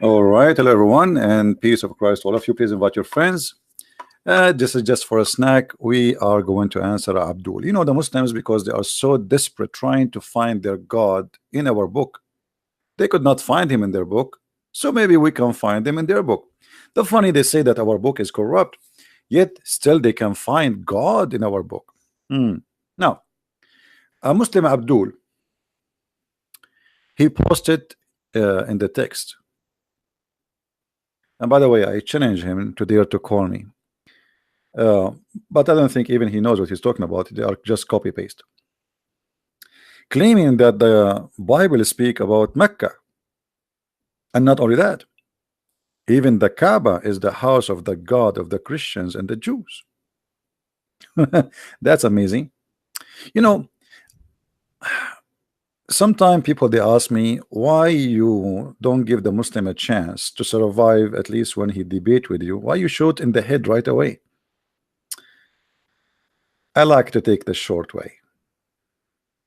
All right, hello everyone, and peace of Christ to all of you. Please invite your friends. This is just for a snack. We are going to answer Abdul. You know, the Muslims, because they are so desperate trying to find their God in our book, they could not find him in their book. So maybe we can find him in their book. The funny, they say that our book is corrupt, yet still they can find God in our book. Now, a Muslim Abdul, he posted in the text. And by the way, I challenge him to dare to call me. But I don't think even he knows what he's talking about. They are just copy paste, claiming that the Bible speak about Mecca, and not only that, even the Kaaba is the house of the God of the Christians and the Jews. That's amazing. You know, sometimes people they ask me why you don't give the Muslim a chance to survive, at least when he debate with you. Why you shoot in the head right away? I like to take the short way.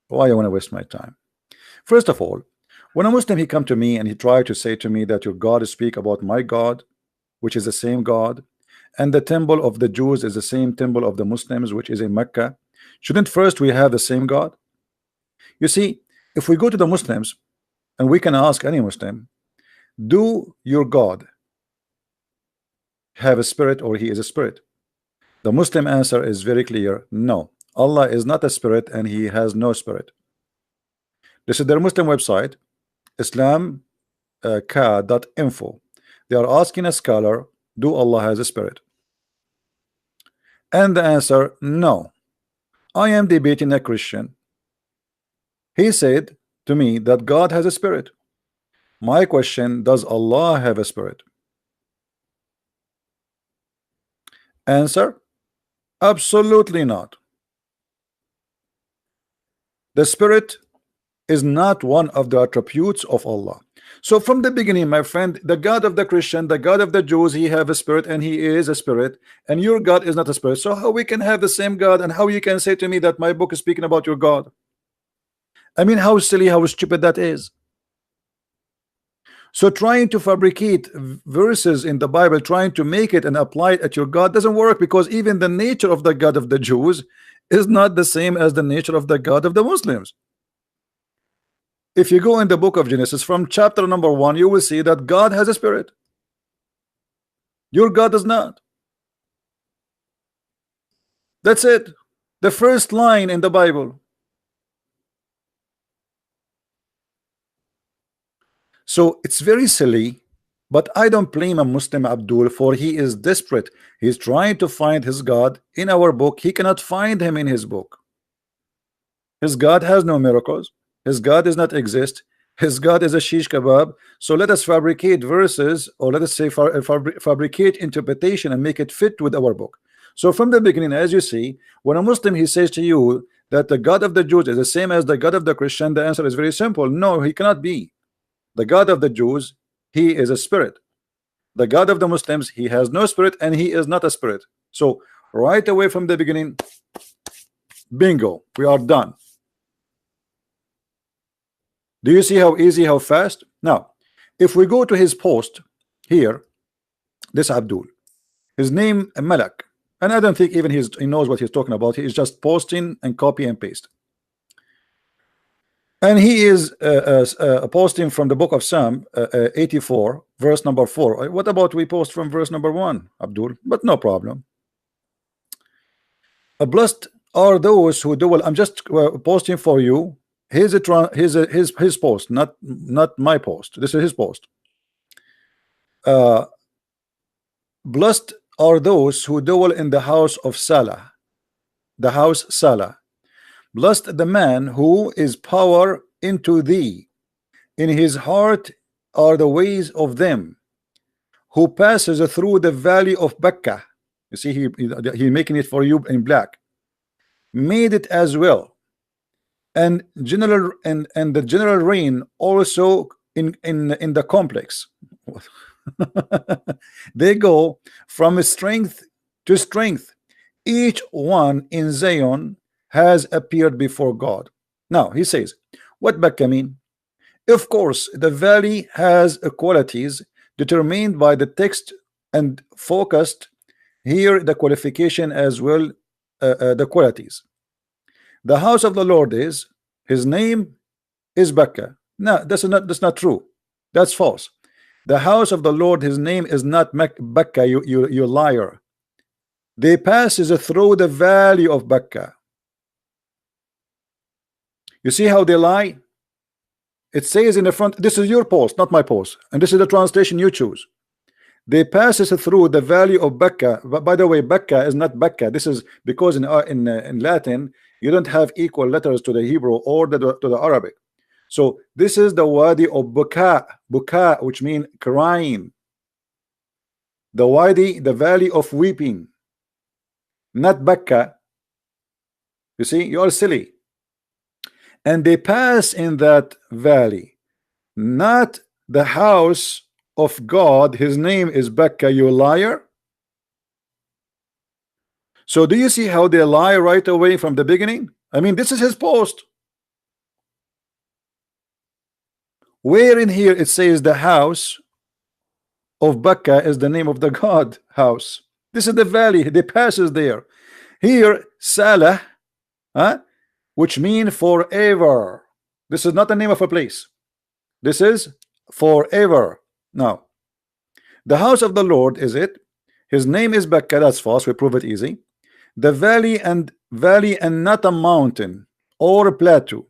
Why I want to waste my time? First of all, when a Muslim he come to me and he tried to say to me that your God speak about my God, which is the same God, and the temple of the Jews is the same temple of the Muslims, which is in Mecca, shouldn't first we have the same God? You see, if we go to the Muslims and we can ask any Muslim, do your God have a spirit or he is a spirit? The Muslim answer is very clear: no, Allah is not a spirit and he has no spirit. This is their Muslim website, islamka.info. They are asking a scholar, do Allah has a spirit? And the answer, no. I am debating a Christian. He said to me that God has a spirit. My question, does Allah have a spirit? Answer, absolutely not. The spirit is not one of the attributes of Allah. So from the beginning, my friend, the God of the Christian, the God of the Jews, he have a spirit and he is a spirit, and your God is not a spirit. So how we can have the same God, and how you can say to me that my book is speaking about your God? I mean, how silly, how stupid that is. So trying to fabricate verses in the Bible, trying to make it and apply it at your God doesn't work, because even the nature of the God of the Jews is not the same as the nature of the God of the Muslims. If you go in the book of Genesis from chapter number 1, you will see that God has a spirit. Your God does not. That's it. The first line in the Bible. So it's very silly, but I don't blame a Muslim Abdul, for he is desperate. He's trying to find his God in our book. He cannot find him in his book. His God has no miracles. His God does not exist. His God is a shish kebab. So let us fabricate verses, or let us say fabricate interpretation and make it fit with our book. So from the beginning, as you see, when a Muslim he says to you that the God of the Jews is the same as the God of the Christian, the answer is very simple: no, he cannot be. The God of the Jews, he is a spirit. The God of the Muslims, he has no spirit and he is not a spirit. So right away from the beginning, bingo, we are done. Do you see how easy, how fast? Now, if we go to his post here, this Abdul, his name Malak, and I don't think even he knows what he's talking about. He is just posting and copy and paste. And he is posting from the book of Psalm 84, verse number 4. What about we post from verse number 1, Abdul? But no problem. Blessed are those who do well. I'm just posting for you. His post, not my post. This is his post. Blessed are those who dwell in the house of Salah, the house Salah. Blessed the man who is power into thee. In his heart are the ways of them who passes through the valley of Becca. You see, he making it for you in black. Made it as well. And general and the general rain also in the complex. They go from strength to strength. Each one in Zion has appeared before God. Now he says, what Becca mean? Of course, the valley has qualities determined by the text and focused here the qualification as well, the qualities. The house of the Lord is, his name is Becca. No, that's not true. That's false. The house of the Lord, his name is not Becca, you liar. They passes through the valley of Becca. You see how they lie? It says in the front, this is your post, not my post, and this is the translation you choose. They passes through the valley of Becca. By the way, Becca is not Becca. This is because in Latin you don't have equal letters to the Hebrew or to the Arabic. So this is the wadi of Buka, Buka, which means crying. The wadi, the valley of weeping, not Becca. You see, you are silly. And they pass in that valley, not the house of God. His name is Becca, you liar. So do you see how they lie right away from the beginning? I mean, this is his post. Where in here it says the house of Becca is the name of the God house. This is the valley, they passes there. Here Salah, which mean forever. This is not the name of a place. This is forever. Now, the house of the Lord is it. His name is Becca. That's false. We prove it easy. The valley and not a mountain or a plateau.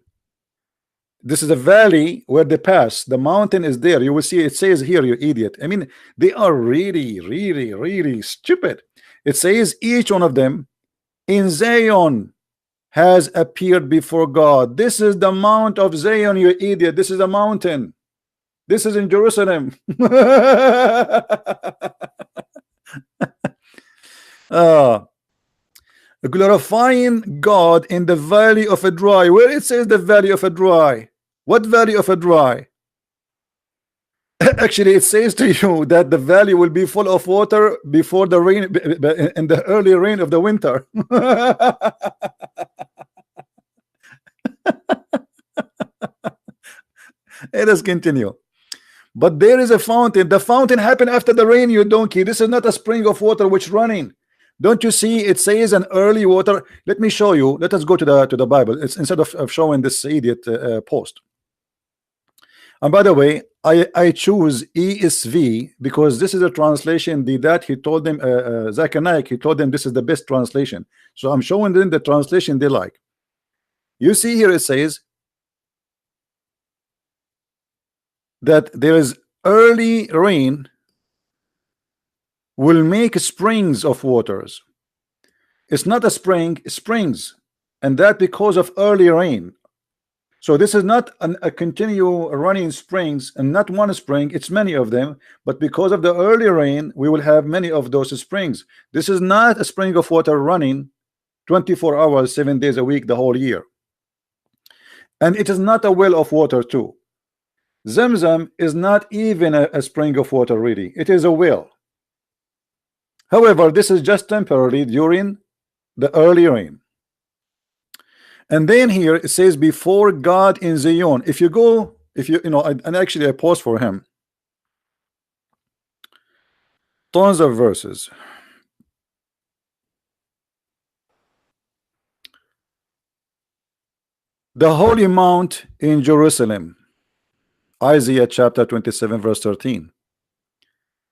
This is a valley where they pass. The mountain is there. You will see it says here, you idiot. I mean, they are really stupid. It says each one of them in Zion has appeared before God. This is the Mount of Zion, you idiot. This is a mountain. This is in Jerusalem. Glorifying God in the valley of a dry. Where it says the valley of a dry? What valley of a dry? Actually, it says to you that the valley will be full of water before the rain, in the early rain of the winter. Let us continue. But there is a fountain. The fountain happened after the rain, you donkey. This is not a spring of water which running. Don't you see it says an early water? Let me show you. Let us go to the Bible. It's instead of showing this idiot post. And by the way, I choose ESV because this is a translation that he told them, Zakir Naik, he told them this is the best translation. So I'm showing them the translation they like. You see here it says that there is early rain will make springs of waters. It's not a spring, springs, and that because of early rain. So this is not a continue running springs, and not one spring, it's many of them, but because of the early rain we will have many of those springs. This is not a spring of water running 24 hours 7 days a week the whole year, and it is not a well of water too. Zamzam is not even a spring of water, really. It is a well. However, this is just temporary during the early rain. And then here it says before God in Zion. If you go, and actually I pause for him. Tons of verses. The Holy Mount in Jerusalem. Isaiah chapter 27 verse 13.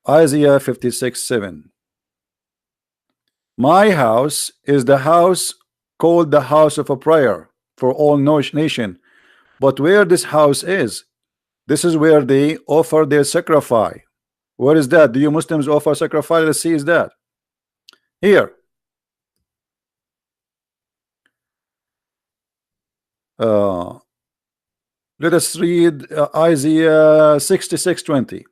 Isaiah 56:7. My house is the house called the house of a prayer for all nation, but where this house is, this is where they offer their sacrifice. Where is that? Do you Muslims offer sacrifice? Let's see, is that here? Let us read Isaiah 66:20.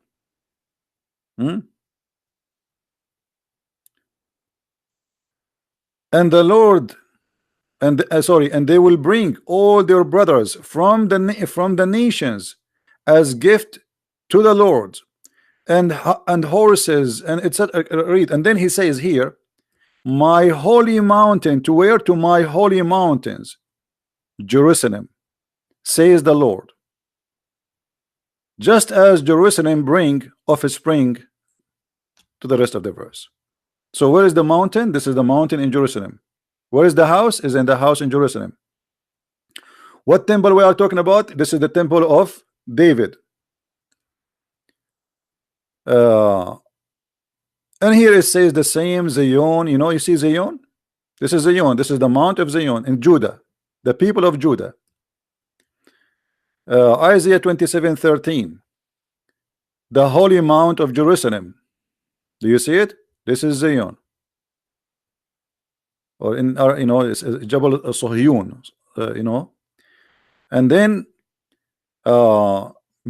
And the Lord, and they will bring all their brothers from the nations as gift to the Lord, and horses, and etc. Read, and then he says here, my holy mountain. To where? To my holy mountains, Jerusalem, says the Lord. Just as Jerusalem bring offspring to the rest of the verse. So where is the mountain? This is the mountain in Jerusalem. Where is the house? Is in the house in Jerusalem. What temple we are talking about? This is the temple of David. And here it says the same Zion. You know, you see Zion? This is Zion. This is the Mount of Zion in Judah, the people of Judah. Isaiah 27:13, the holy mount of Jerusalem. Do you see it? This is Zion. Or in our, you know, it's Jabal Sohyun, you know. And then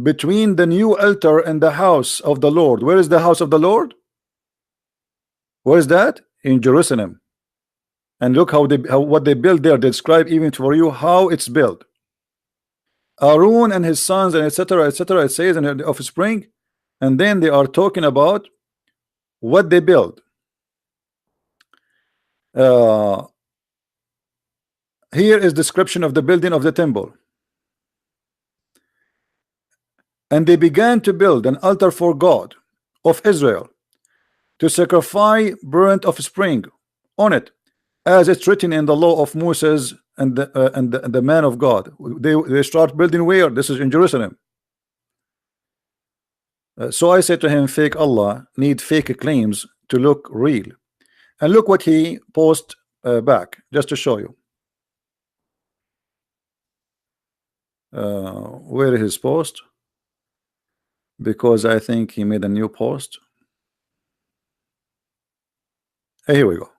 between the new altar and the house of the Lord, where is the house of the Lord? Where is that? In Jerusalem. And look how what they built there. They describe even for you how it's built. Aaron and his sons and etc. etc. It says in the offspring, and then they are talking about what they build. Here is description of the building of the temple. And they began to build an altar for God of Israel, to sacrifice burnt offspring on it, as it's written in the law of Moses and the man of God. They start building where? This is in Jerusalem. So I said to him, fake Allah need fake claims to look real. And look what he post back, just to show you. Where is his post? Because I think he made a new post. Here we go.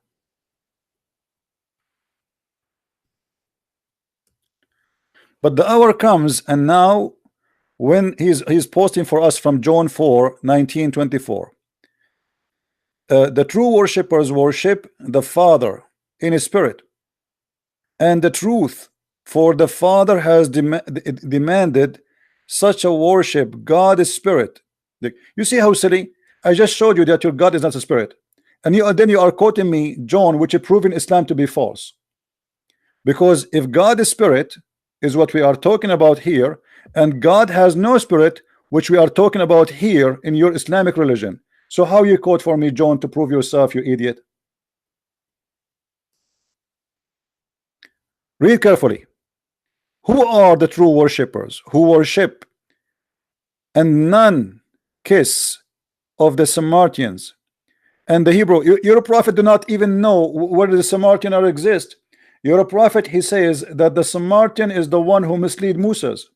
But the hour comes, and now when he's posting for us from John 4:19-24. The true worshippers worship the Father in his spirit and the truth, for the Father has demanded such a worship. God is spirit. You see how silly? I just showed you that your God is not a spirit, and then you are quoting me John, which is proving Islam to be false. Because if God is spirit, is what we are talking about here, and God has no spirit, which we are talking about here in your Islamic religion. So how you quote for me John to prove yourself, you idiot? Read carefully. Who are the true worshippers? Who worship and none kiss of the Samaritans and the Hebrew. Your prophet do not even know whether the Samaritan or exist. Your prophet, he says that the Samaritan is the one who mislead Moses.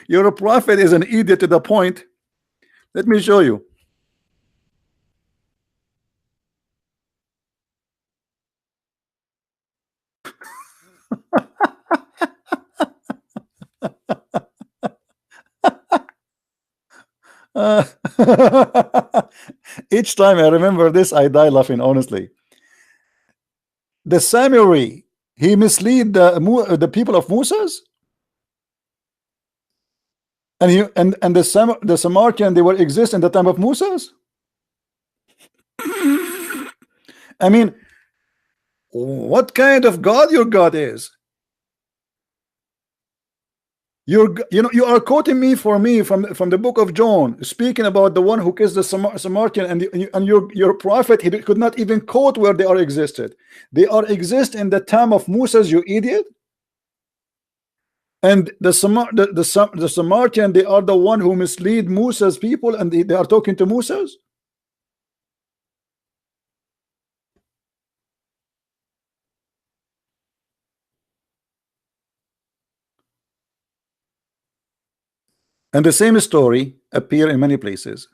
Your prophet is an idiot to the point. Let me show you. Each time I remember this, I die laughing, honestly. The Samurai, he mislead the people of Moses, and the Samaritan, they will exist in the time of Moses. I mean, what kind of God your God is? You are quoting me from the book of John, speaking about the one who kissed the Samaritan, and your prophet, he could not even quote where they are existed. They are exist in the time of Moses, you idiot. And the Samaritan, they are the one who mislead Moses people, and they are talking to Moses. And the same story appear in many places.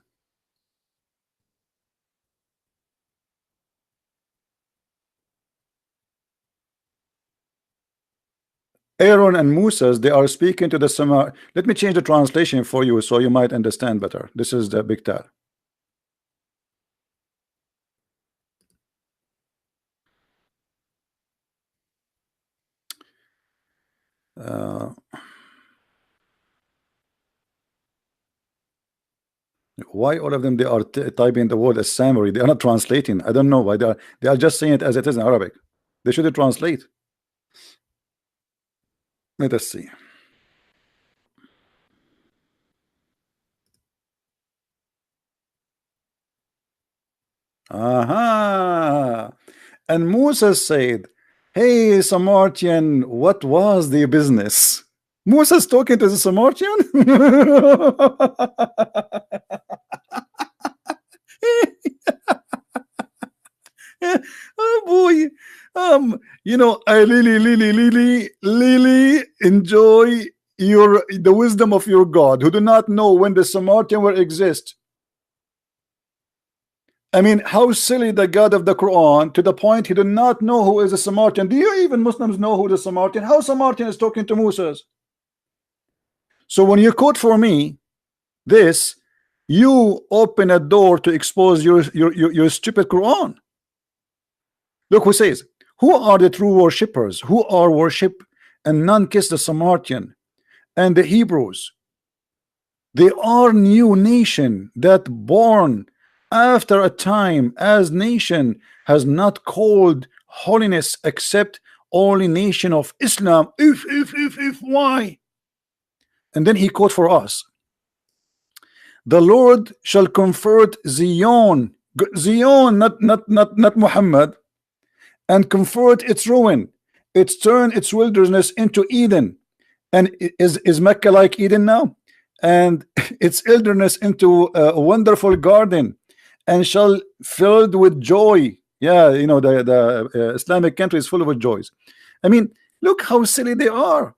Aaron and Moses, they are speaking to the Samar. Let me change the translation for you so you might understand better. This is the Big Tar. why all of them they are typing the word as summary? They are not translating. I don't know why they are just saying it as it is in Arabic. They should translate. Let us see. Aha. And Musa said, hey Samaritan, what was the business? Musa's talking to the Samaritan. Oh boy. You know, I really enjoy the wisdom of your God, who do not know when the Samaritan will exist. I mean, how silly the God of the Quran, to the point he did not know who is a Samaritan. Do you even Muslims know who the Samaritan? How Samaritan is talking to Moses? So when you quote for me this, you open a door to expose your stupid Quran. Look who says, who are the true worshippers? Who are worship and none kiss the Samaritan and the Hebrews? They are new nation that born after a time as nation has not called holiness except only nation of Islam. If why? And then he quote for us, the Lord shall convert Zion, not Muhammad, and convert its ruin, its turn its wilderness into Eden. And is Mecca like Eden now? And its wilderness into a wonderful garden, and shall filled with joy. Yeah, you know, the Islamic country is full of joys. I mean, look how silly they are.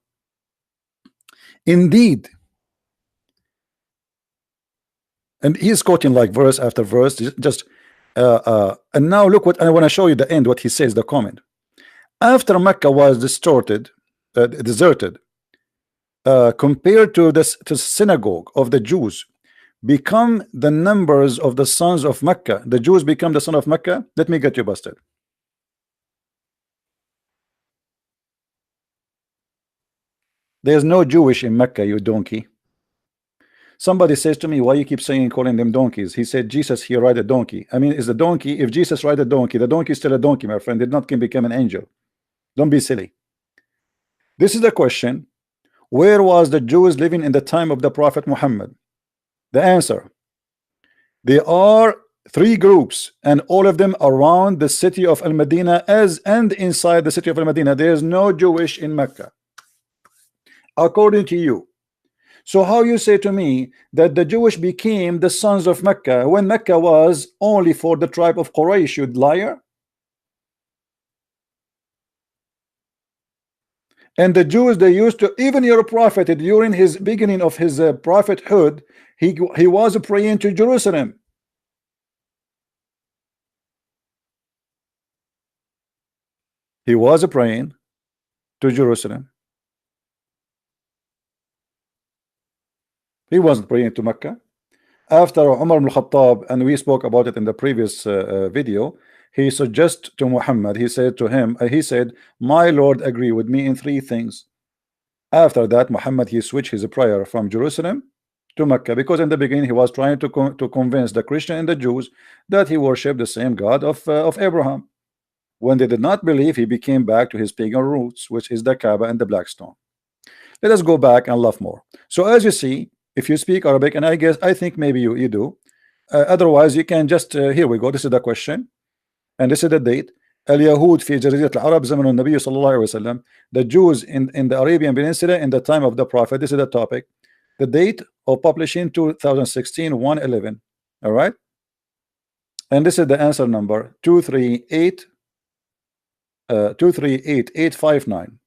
Indeed. And he's quoting like verse after verse, just and now look what I want to show you the end, what he says, the comment. After Mecca was deserted, compared to this to synagogue of the Jews, become the numbers of the sons of Mecca. The Jews become the son of Mecca. Let me get you busted. There's no Jewish in Mecca, you donkey. Somebody says to me, why you keep saying calling them donkeys? He said Jesus, he ride a donkey. I mean, is a donkey, if Jesus ride a donkey, the donkey is still a donkey, my friend. Did not can become an angel. Don't be silly. This is the question. Where was the Jews living in the time of the Prophet Muhammad? The answer, there are three groups, and all of them around the city of Al-Madinah, and inside the city of Al-Madinah. There is no Jewish in Mecca, according to you. So how you say to me that the Jewish became the sons of Mecca when Mecca was only for the tribe of Quraysh, you liar? And the Jews, they used to, even your prophet during his beginning of his prophethood, he was praying to Jerusalem. He was praying to Jerusalem. He wasn't praying to Mecca. After Umar ibn Khattab, and we spoke about it in the previous video, he suggested to Muhammad, he said to him, he said, my Lord agree with me in three things. After that, Muhammad, he switched his prayer from Jerusalem to Mecca, because in the beginning he was trying to convince the Christian and the Jews that he worshiped the same God of Abraham. When they did not believe, he became back to his pagan roots, which is the Kaaba and the black stone. Let us go back and love more. So as you see, if you speak Arabic, and I think maybe you do, otherwise you can just here we go. This is the question, and this is the date. اليهود في جزيرة العرب زمن النبي صلى الله عليه وسلم. The Jews in the Arabian Peninsula in the time of the Prophet. This is the topic. The date of publishing 2016 1/11. All right, and this is the answer number 238,859.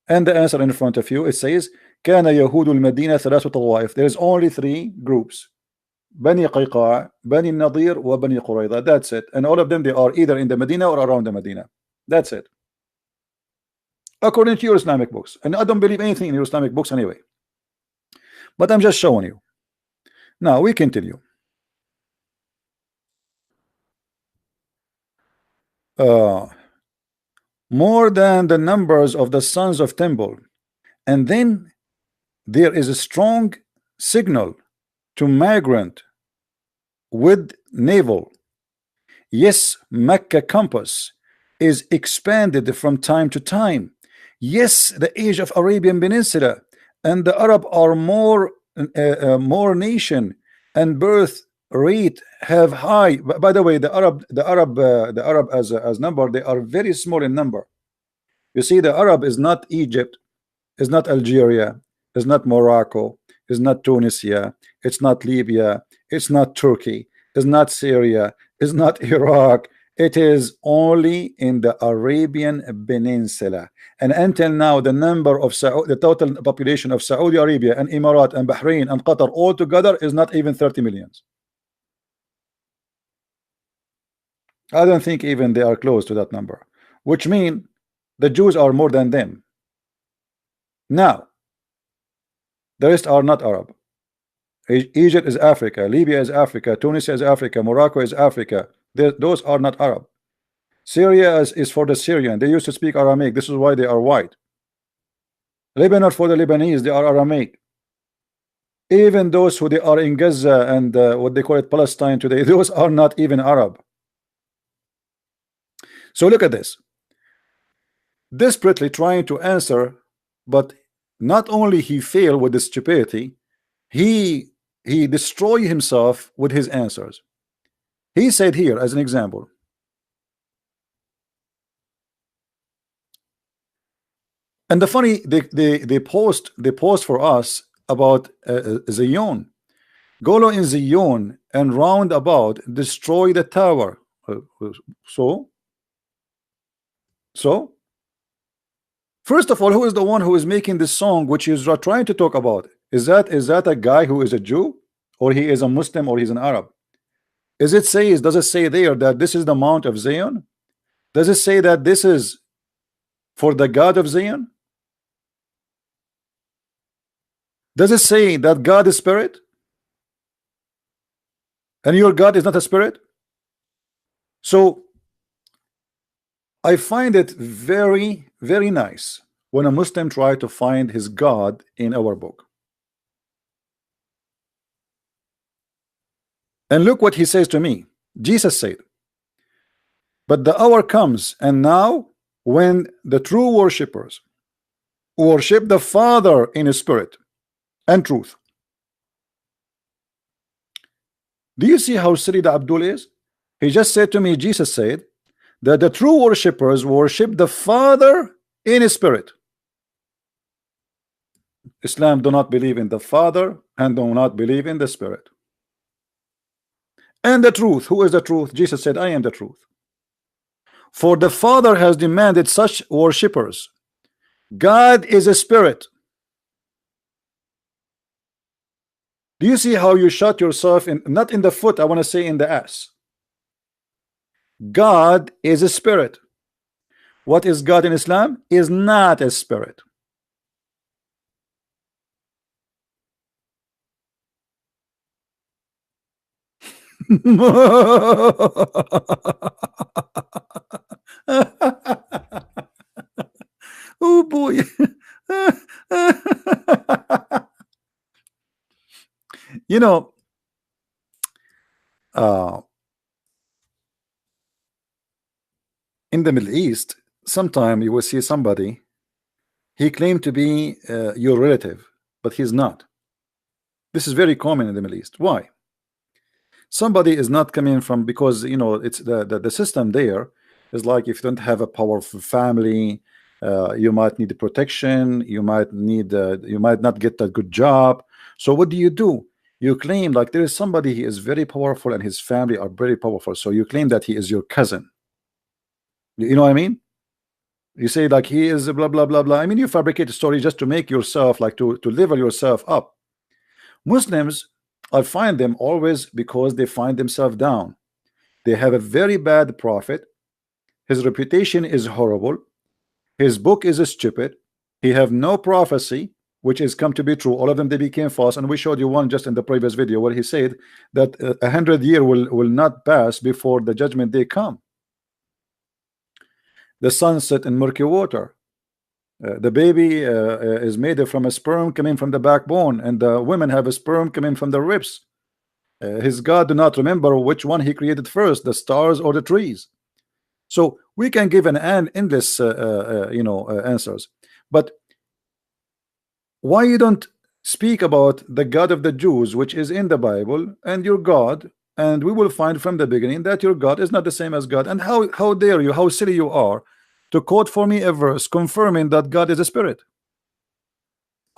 And the answer in front of you, it says كان يهود المدينة ثلاثة طوائف. There is only three groups: Bani Qayqa, Bani Nadir, wa Bani Qurayza. That's it. And all of them, they are either in the Medina or around the Medina. That's it, according to your Islamic books. And I don't believe anything in your Islamic books anyway, but I'm just showing you. Now we continue. More than the numbers of the sons of temple. And then there is a strong signal to migrant with naval. Yes, Mecca compass is expanded from time to time. Yes, the age of Arabian Peninsula and the Arab are more nation and birth rate have high. By the way, the Arab as number, they are very small in number. You see, the Arab is not Egypt, is not Algeria, is not Morocco, is not Tunisia, it's not Libya, it's not Turkey, it's not Syria, it's not Iraq. It is only in the Arabian Peninsula. And until now, the number of the total population of Saudi Arabia and Emirat and Bahrain and Qatar all together is not even 30 millions. I don't think even they are close to that number, which means the Jews are more than them. Now, the rest are not Arab. Egypt is Africa, Libya is Africa, Tunisia is Africa, Morocco is Africa. Those are not Arab. Syria is for the Syrian. They used to speak Aramaic. This is why they are white. Lebanon for the Lebanese. They are Aramaic. Even those who they are in Gaza and what they call it Palestine today, those are not even Arab. So look at this. Desperately trying to answer, but not only he failed with the stupidity, he destroyed himself with his answers. He said here as an example, and the funny they post for us about Zion. Go in Zion and round about destroy the tower. So first of all, who is the one who is making this song which is trying to talk about? Is that a guy who is a Jew, or he is a Muslim, or he's an Arab? Does it say there that this is the Mount of Zion? Does it say that this is for the God of Zion? Does it say that God is spirit? And your God is not a spirit? So I find it very, very nice when a Muslim tries to find his God in our book. And look what he says to me. Jesus said, but the hour comes, and now when the true worshippers worship the Father in a spirit and truth. Do you see how silly the Abdul is? He just said to me, Jesus said that the true worshippers worship the Father in a spirit. Islam do not believe in the Father and do not believe in the Spirit. And the truth. Who is the truth? Jesus said, I am the truth. For the Father has demanded such worshippers. God is a spirit. Do you see how you shot yourself in, not in the foot, I want to say in the ass? God is a spirit. What is God in Islam? Is not a spirit. Oh boy. You know, in the Middle East, sometime you will see somebody, he claimed to be your relative, but he's not. This is very common in the Middle East. Why? Somebody is not coming from, because you know it's the system there is like, if you don't have a powerful family, you might need protection, you might not get a good job. So what do? You claim like there is somebody, he is very powerful and his family are very powerful, so you claim that he is your cousin. You know what I mean? You say like he is blah blah blah blah. I mean, you fabricate a story just to make yourself like to level yourself up. Muslims, I find them always, because they find themselves down. They have a very bad prophet. His reputation is horrible. His book is stupid. He have no prophecy which is come to be true. All of them, they became false, and we showed you one just in the previous video where he said that 100 years will not pass before the judgment day come. The sun set in murky water. The baby is made from a sperm coming from the backbone, and the women have a sperm coming from the ribs. His God do not remember which one he created first, the stars or the trees. So we can give an endless answers, but why you don't speak about the God of the Jews, which is in the Bible, and your God, and we will find from the beginning that your God is not the same as God. And how dare you, how silly you are to quote for me a verse confirming that God is a spirit?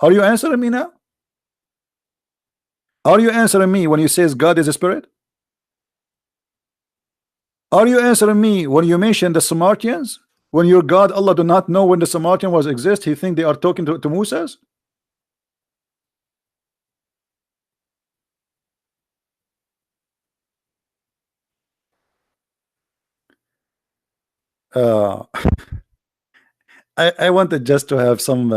Are you answering me now? Are you answering me when you says God is a spirit? Are you answering me when you mention the Samaritans? When your God Allah do not know when the Samaritan was exist, he think they are talking to Moses? Uh, I wanted just to have some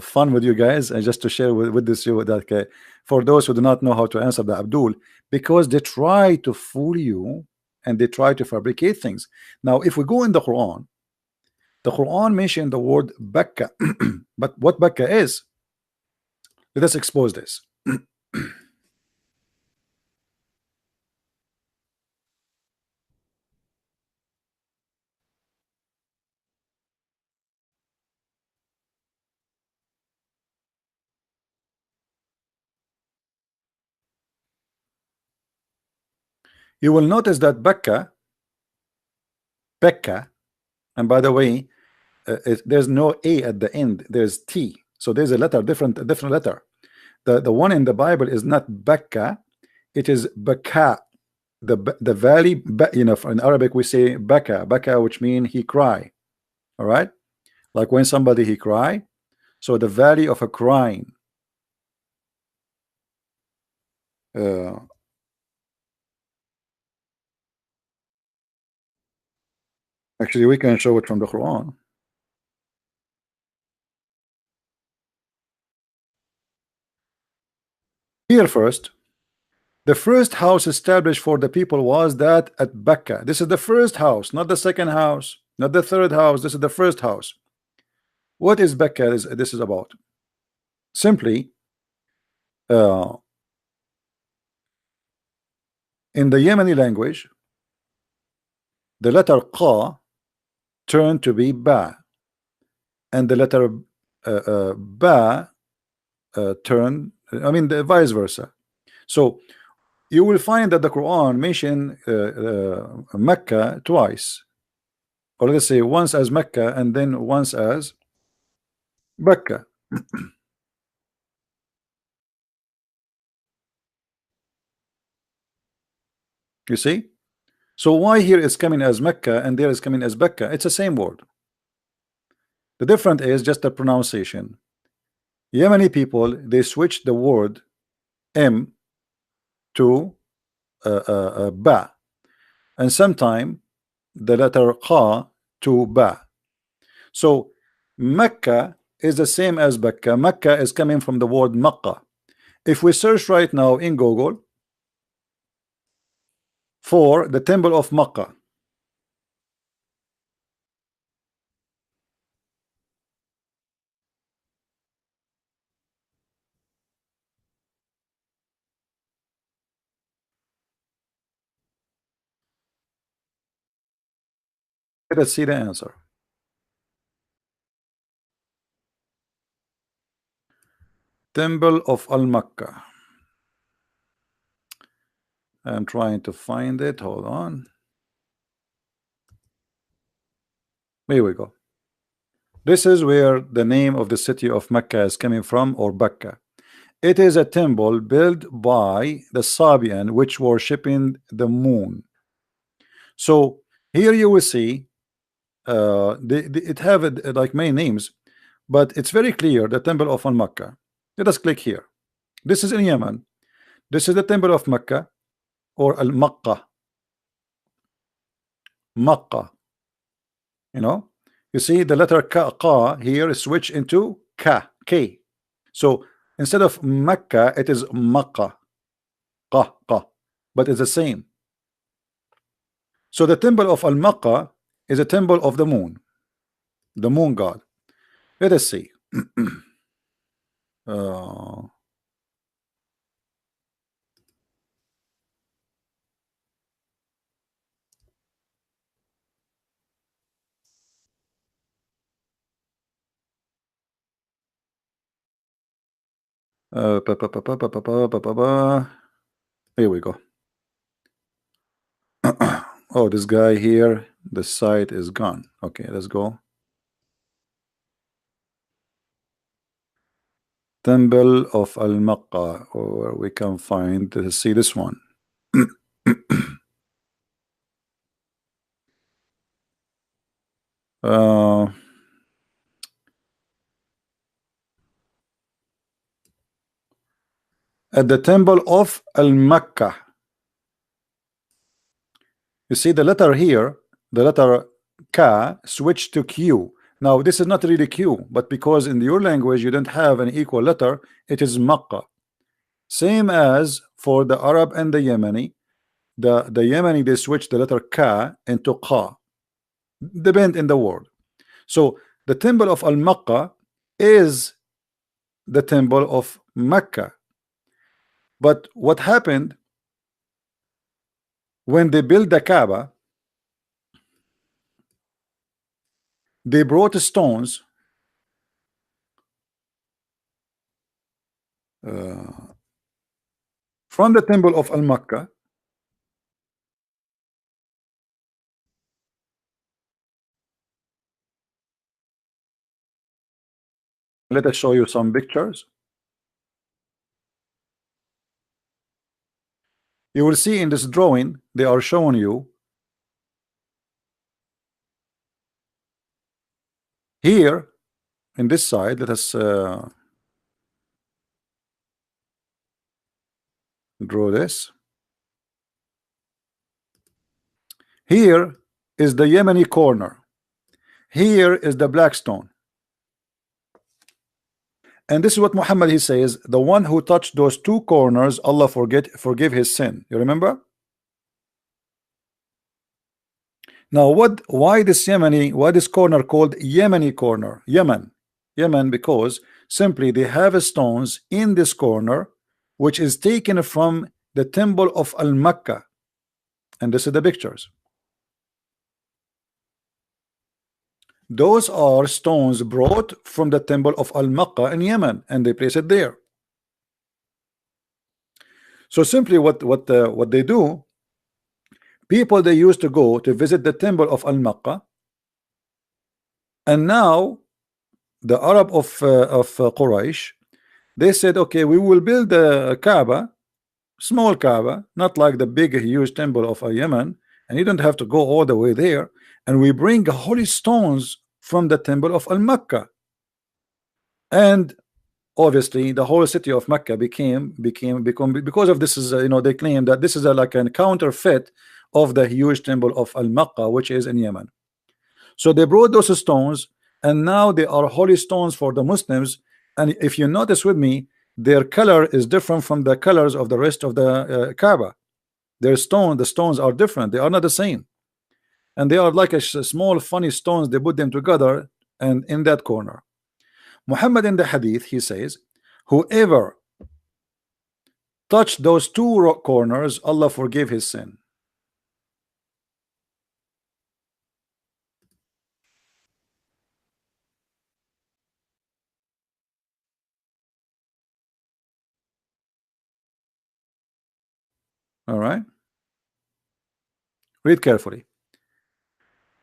fun with you guys and just to share with this you that for those who do not know how to answer the Abdul, because they try to fool you and they try to fabricate things. Now if we go in the Quran, mentioned the word Bakka. But what Bakka is, let us expose this. You will notice that Bekka, and by the way, there's no a at the end, there's t, so there's a letter, a different letter. The one in the Bible is not Bekka, it is Baka. The valley, in Arabic we say Baka, which means he cry. All right, like when somebody he cry, so the valley of a crying. uh, Actually we can show it from the Quran. Here first, the first house established for the people was that at Becca. This is the first house, not the second house, not the third house. This is the first house. What is Becca? This is about? Simply, uh, in the Yemeni language, the letter Qa turned to be Ba, and the letter Ba turned, I mean, the vice versa. So you will find that the Quran mentioned Mecca twice, or let's say once as Mecca and then once as Becca. You see? So why here is coming as Mecca and there is coming as Becca? It's the same word. The difference is just the pronunciation. Yemeni people, they switch the word M to Ba, and sometime the letter Qa to Ba. So Mecca is the same as Becca. Mecca is coming from the word Makkah. If we search right now in Google for the temple of Makkah, let us see the answer. Temple of Al-Makkah. I'm trying to find it. Hold on. Here we go. This is where the name of the city of Mecca is coming from, or Becca. It is a temple built by the Sabian, which worshipping the moon. So here you will see it have like many names, but it's very clear the temple of Mecca. Let us click here. This is in Yemen. This is the temple of Mecca, or Al-Makkah. Makkah. You know, you see the letter Ka here is switched into K. So instead of Mecca, it is Makkah, Qa, but it's the same. So the temple of Al-Makkah is a temple of the moon god. Let us see. uh, Pa, pa, pa, pa, pa, pa, pa, pa, pa, pa. Here we go. Oh, this guy here, the site is gone. Okay, let's go. Temple of Al-Mecca, or we can find, see this one. uh, at the temple of Al-Mecca. You see the letter here, the letter K switched to Q. Now this is not really Q, but because in your language you don't have an equal letter, it is Mecca. Same as for the Arab and the Yemeni. The Yemeni, they switch the letter K into Qa, depend in the word. So the temple of Al-Mecca is the temple of Mecca. But what happened when they built the Kaaba? They brought stones from the temple of Al-Mecca. Let us show you some pictures. You will see in this drawing they are showing you here in this side. Let us draw this. Here is the Yemeni corner. Here is the black stone. And this is what Muhammad, he says, the one who touched those two corners, Allah forgive his sin. You remember? Now why this corner called Yemeni corner? Yemen, because simply they have stones in this corner which is taken from the temple of Al-Mecca. And this is the pictures. Those are stones brought from the temple of Al-Mecca in Yemen, and they place it there. So simply what they do, people, they used to go to visit the temple of Al-Mecca, and now the Arab of Quraysh, they said, okay, we will build a Kaaba, small Kaaba, not like the big huge temple of Yemen, and you don't have to go all the way there, and we bring holy stones from the temple of Al-Mecca. And obviously the whole city of Mecca become because of this is they claim that this is like a counterfeit of the huge temple of Al-Mecca, which is in Yemen. So they brought those stones, and now they are holy stones for the Muslims. And if you notice with me, their color is different from the colors of the rest of the Kaaba. The stones are different, they are not the same, and they are like a small funny stones. They put them together, and in that corner, Muhammad in the hadith, he says, whoever touched those two corners, Allah forgive his sin. All right, read carefully.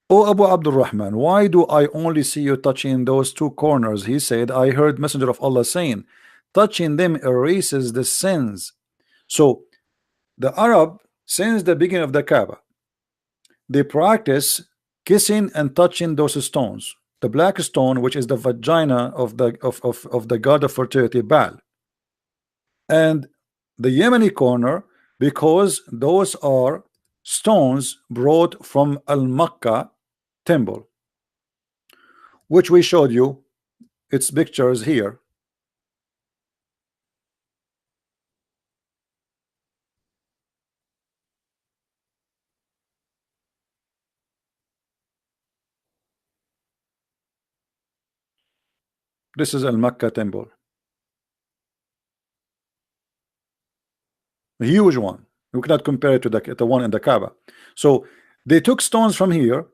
O Abu Abdul Rahman, why do I only see you touching those two corners? He said, I heard Messenger of Allah saying, touching them erases the sins. So the Arab, since the beginning of the Kaaba, they practice kissing and touching those stones. The black stone, which is the vagina of the god of fertility, Baal, and the Yemeni corner, because those are stones brought from Al-Mecca temple, which we showed you its pictures here. This is Al-Mecca temple, a huge one. You cannot compare it to the one in the Kaaba. So they took stones from here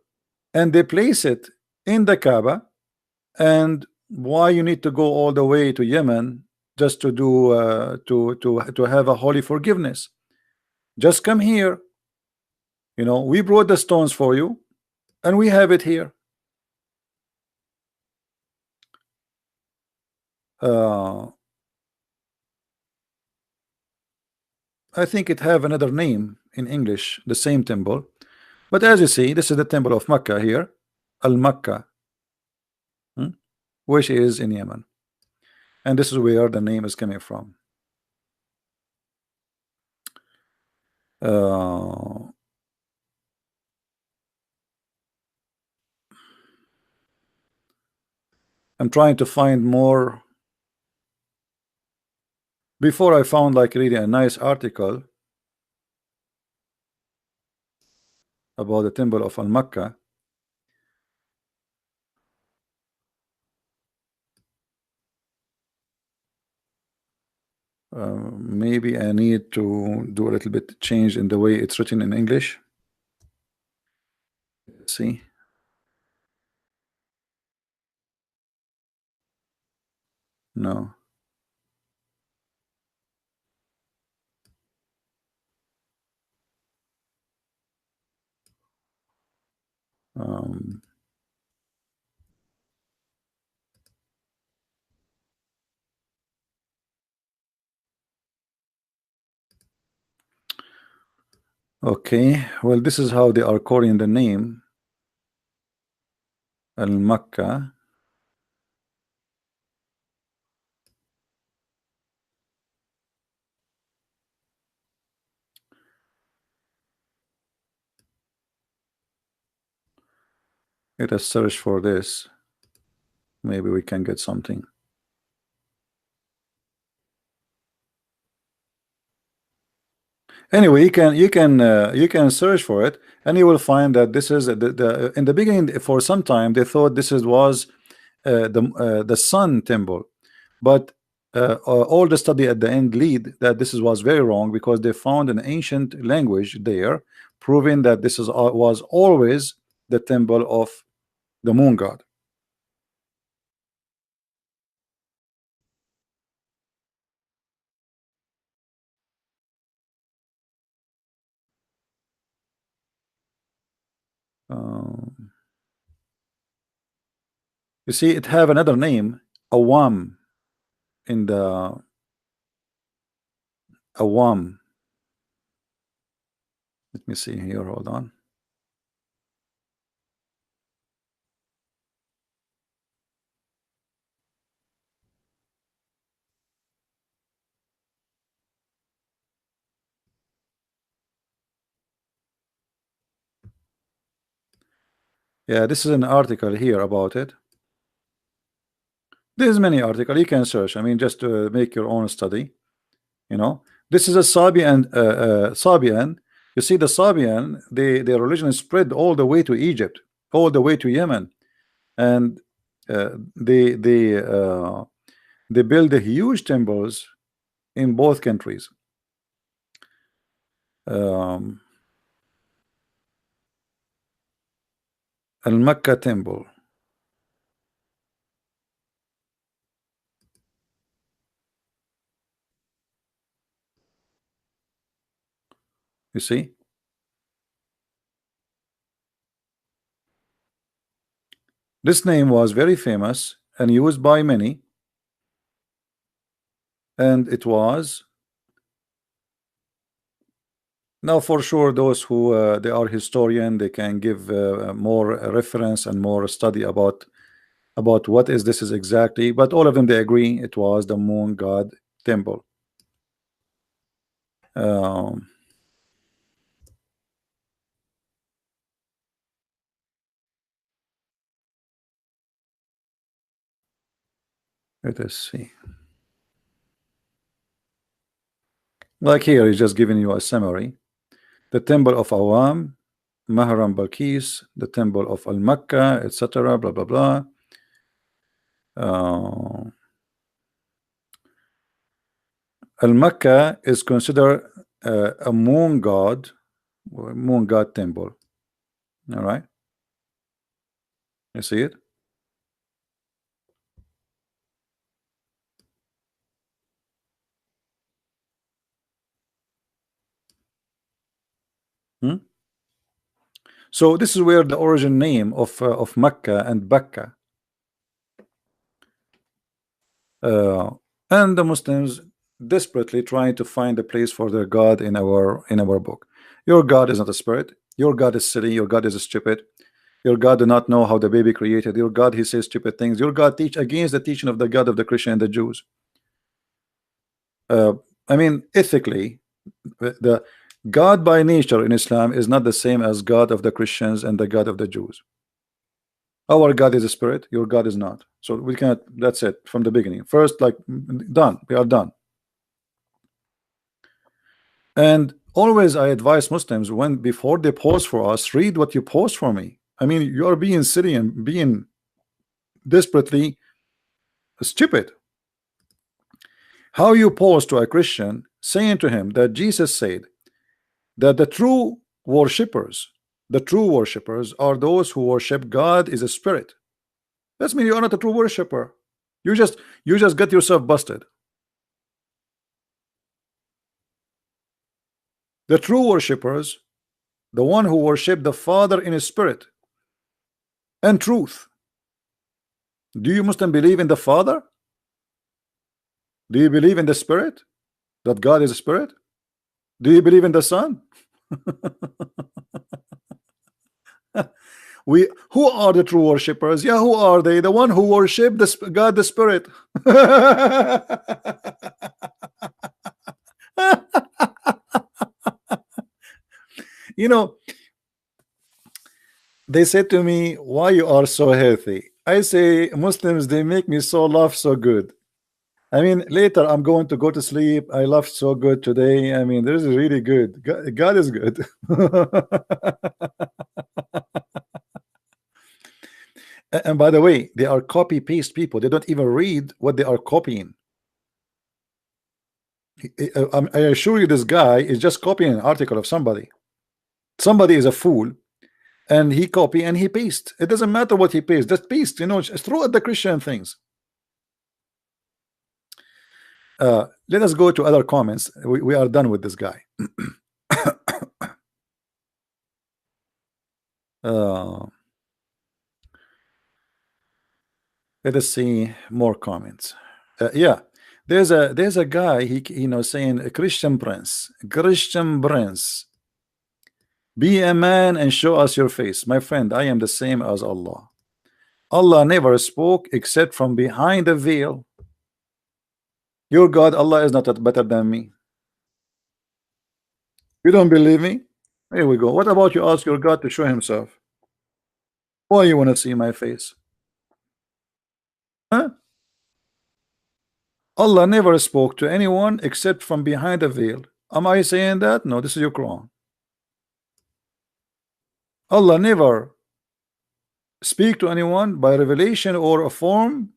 and they place it in the Kaaba. And why you need to go all the way to Yemen just to do to have a holy forgiveness. Just come here. We brought the stones for you, and we have it here. I think it have another name in English, the same temple. But as you see, this is the temple of Mecca here, Al-Mecca, which is in Yemen. And this is where the name is coming from. I'm trying to find more. Before I found like really a nice article about the temple of Al-Mecca. Maybe I need to do a little bit change in the way it's written in English. Let's see. No. Okay, well, this is how they are calling the name Al-Mecca. Let us search for this. Maybe we can get something. Anyway, you can search for it, and you will find that this is the in the beginning. For some time, they thought this was the sun temple, but all the study at the end lead that this was very wrong, because they found an ancient language there proving that this was always the temple of the moon god. You see, it have another name, Awam, in the Awam. Let me see here. Hold on. Yeah, this is an article here about it. There's many articles you can search. I mean, just to make your own study. This is a Sabian. Sabian. You see, the Sabian, their religion is spread all the way to Egypt, all the way to Yemen, and they build the huge temples in both countries. Al-Mecca temple. You see, this name was very famous and used by many, and it was now for sure those who they are historian, they can give more reference and more study about what is this is exactly, but all of them they agree it was the moon god temple. Um, Let us see. Like here, he's just giving you a summary. The temple of Awam, Mahram Balkis, the temple of Al-Mecca, etc. Blah blah blah. Al-Mecca is considered a moon god temple. All right, you see it. So this is where the origin name of Mecca and Becca, and the Muslims desperately trying to find a place for their God in our book. Your God is not a spirit. Your God is silly. Your God is stupid. Your God do not know how the baby created. Your God, he says stupid things. Your God teach against the teaching of the God of the Christian and the Jews. I mean, ethically, the God by nature in Islam is not the same as God of the Christians and the God of the Jews. Our God is a spirit. Your God is not. So we cannot. That's it from the beginning. First, like, done. We are done. And always I advise Muslims, when before they post for us, read what you post for me. I mean, you are being silly and being desperately stupid. How you post to a Christian saying to him that Jesus said that the true worshippers are those who worship God is a spirit. That means you are not a true worshipper. You just get yourself busted. The true worshippers, the one who worship the Father in his spirit and truth. Do you Muslim believe in the Father? Do you believe in the Spirit? That God is a spirit? Do you believe in the Son? Who are the true worshippers? Yeah, who are they? The one who worship God the Spirit. You know, they said to me, why you are so healthy? I say, Muslims, they make me so laugh so good. I mean, later I'm going to go to sleep. I laughed so good today. I mean, this is really good. God is good. And by the way, they are copy paste people. They don't even read what they are copying. I assure you, this guy is just copying an article of somebody. Somebody is a fool, and he copy and he paste. It doesn't matter what he paste. Just paste. You know, just throw at the Christian things. Let us go to other comments. We are done with this guy. Let us see more comments. Yeah, there's a guy, he saying, a Christian prince, be a man and show us your face. My friend, I am the same as Allah. Allah never spoke except from behind a veil. Your God, Allah, is not better than me. You don't believe me? Here we go. What about you ask your God to show himself? Why you want to see my face? Huh? Allah never spoke to anyone except from behind a veil. Am I saying that? No, this is your Quran. Allah never speak to anyone by revelation or a form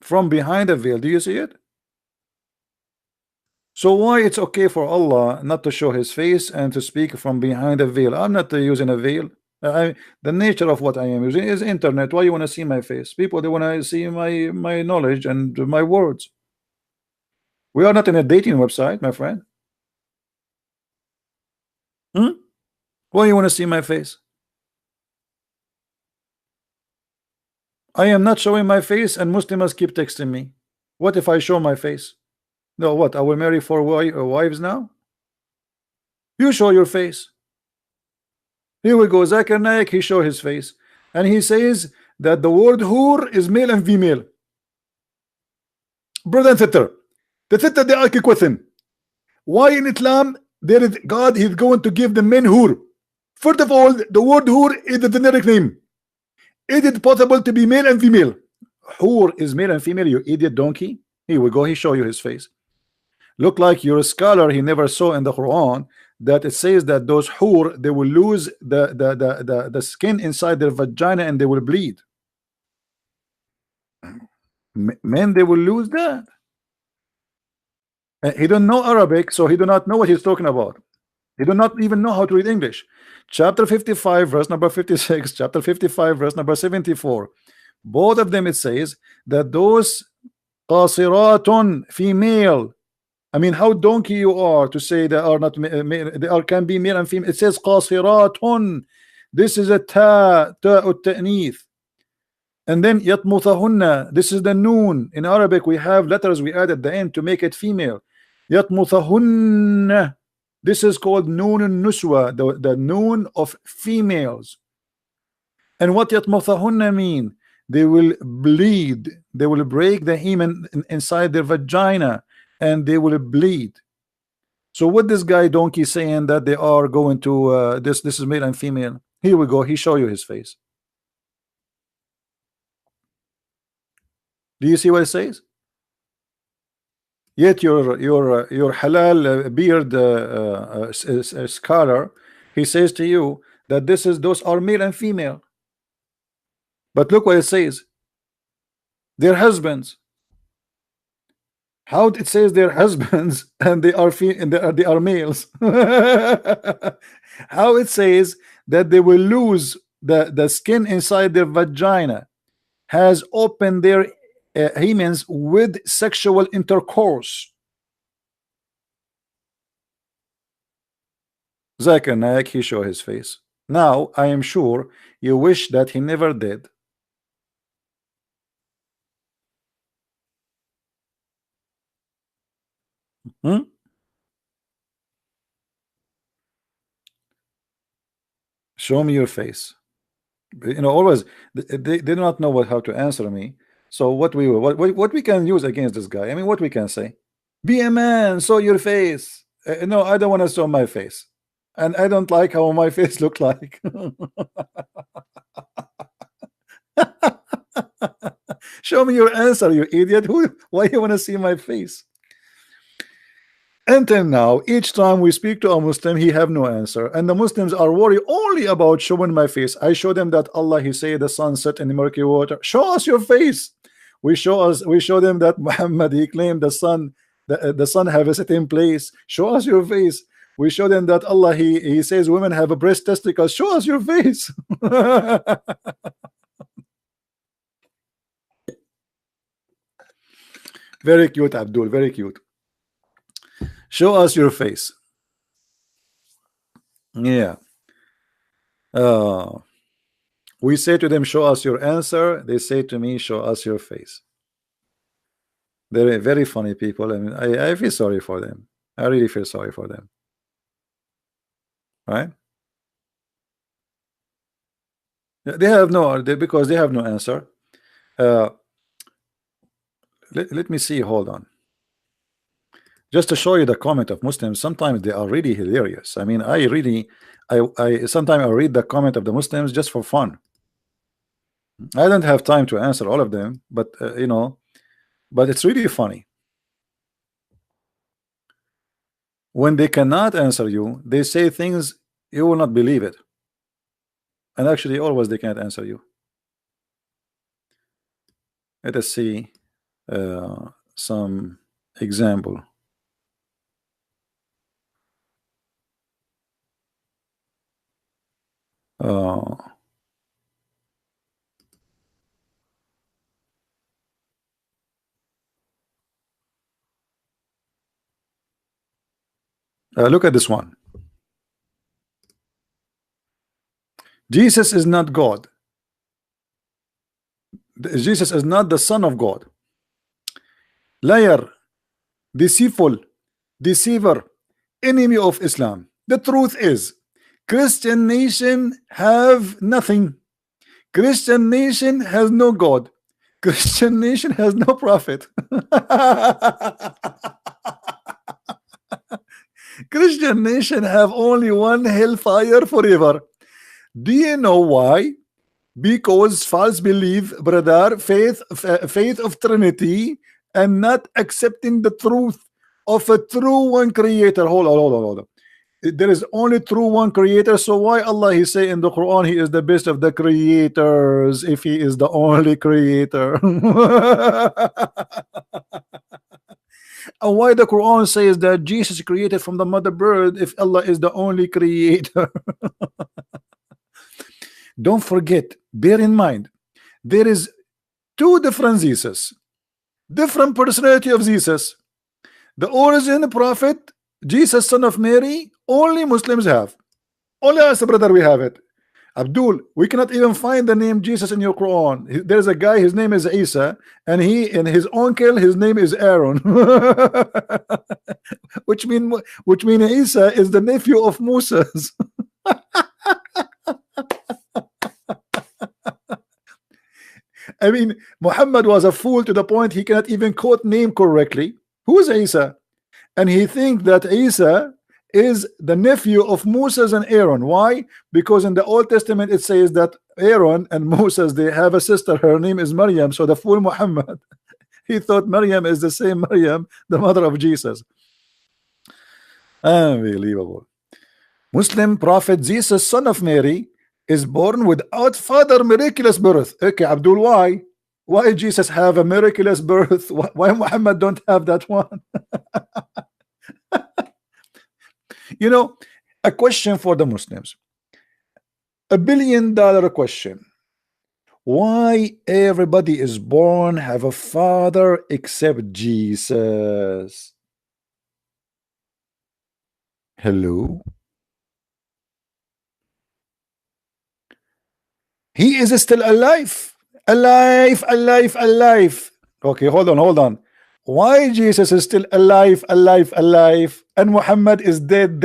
from behind a veil. Do you see it? So why it's okay for Allah not to show his face and to speak from behind a veil? I'm not using a veil. The nature of what I am using is internet. Why you want to see my face? People, they want to see my knowledge and my words. We are not in a dating website, my friend. Why you want to see my face? I am not showing my face, and Muslims keep texting me. What if I show my face? No, what? I will marry 4 wives now? You show your face. Here we go. Zakir Naik, he show his face, and he says that the word hur is male and female. Brother and sister, the sister, they argue with him. Why in Islam there is God is going to give the men hur? First of all, the word hur is a generic name. Is it possible to be male and female? Hur is male and female, you idiot donkey. Here we go. He show you his face. Look like you're a scholar. He never saw in the Quran that it says that those hur, they will lose the skin inside their vagina and they will bleed. Men, they will lose that. He don't know Arabic, so he do not know what he's talking about. He do not even know how to read English. Chapter 55 verse number 56, chapter 55 verse number 74, both of them it says that those qasiratun, female, I mean, how donkey you are to say they are not they are can be male and female. It says qasiratun. This is a ta'ut ta'nith. And then yatmuthahunna. This is the noon. In Arabic, we have letters we add at the end to make it female. Yatmuthahunna. This is called noon nuswa, the noon of females. And what yatmuthahunna mean? They will bleed. They will break the hymen inside their vagina, and they will bleed. So what this guy donkey saying that they are going to this is male and female. Here we go. He show you his face. Do you see what it says? Yet your halal beard scholar, he says to you that those are male and female. But look what it says. Their husbands. How it says their husbands and they are males? How it says that they will lose the skin inside their vagina has opened their hymens with sexual intercourse. Zakir Naik, he show his face. Now I am sure you wish that he never did. Show me your face. You know, always they do not know how to answer me. So what we can use against this guy? I mean, what we can say? Be a man, show your face. No, I don't want to show my face, and I don't like how my face look like. Show me your answer, you idiot. Why you want to see my face? Until now, each time we speak to a Muslim, he have no answer, and the Muslims are worried only about showing my face. I show them that Allah, he say the sun set in the murky water. Show us your face. We show them that Muhammad, he claimed the sun have a certain place. Show us your face. We show them that Allah, he says women have a breast testicles. Show us your face. Very cute, Abdul, very cute. Show us your face. Yeah. We say to them, show us your answer. They say to me, show us your face. They're very funny people. I mean, I feel sorry for them. I really feel sorry for them. Right? They have no, because they have no answer. Let me see. Hold on. Just to show you the comment of Muslims, sometimes they are really hilarious. I mean, I sometimes I read the comment of the Muslims just for fun. I don't have time to answer all of them, but you know, but it's really funny. When they cannot answer you, they say things you will not believe it. And actually, always they can't answer you. Let us see some example. Look at this one. Jesus is not God. Jesus is not the Son of God. Liar, deceitful, deceiver, enemy of Islam. The truth is, Christian nation have nothing. Christian nation has no God. Christian nation has no prophet. Christian nation have only one hellfire forever. Do you know why? Because false belief, brother, faith of Trinity, and not accepting the truth of a true one creator. Hold on. There is only true one creator. So why Allah, he say in the Quran, he is the best of the creators if he is the only creator? And why the Quran says that Jesus created from the mother bird if Allah is the only creator? Don't forget, bear in mind, there is two different Jesus, different personality of Jesus. The origin prophet, Jesus, son of Mary, only Muslims have. Only us, brother, we have it. Abdul, we cannot even find the name Jesus in your Quran. There's a guy, his name is Isa, and his uncle, his name is Aaron. which mean Isa is the nephew of Moses. I mean, Muhammad was a fool to the point he cannot even quote name correctly. Who is Isa? And he thinks that Isa is the nephew of Moses and Aaron. Why? Because in the Old Testament it says that Aaron and Moses, they have a sister, her name is Maryam. So the fool Muhammad, he thought Maryam is the same Maryam, the mother of Jesus. Unbelievable. Muslim prophet Jesus, son of Mary, is born without father, miraculous birth. Okay, Abdul, why? Why Jesus have a miraculous birth? Why Muhammad don't have that one? You know, a question for the Muslims, $1 billion question. Why everybody is born have a father except Jesus? Hello? He is still alive. Alive. Okay, hold on. Why Jesus is still alive, and Muhammad is dead?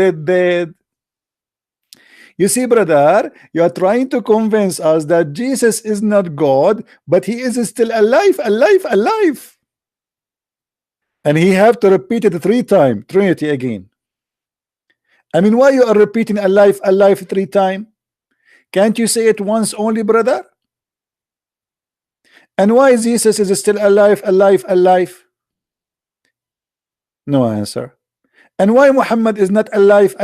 You see, brother, you are trying to convince us that Jesus is not God, but he is still alive. And he have to repeat it 3 times, Trinity again. I mean, why you are repeating alive 3 times? Can't you say it once only, brother? And why Jesus is still alive? No answer. And why Muhammad is not alive?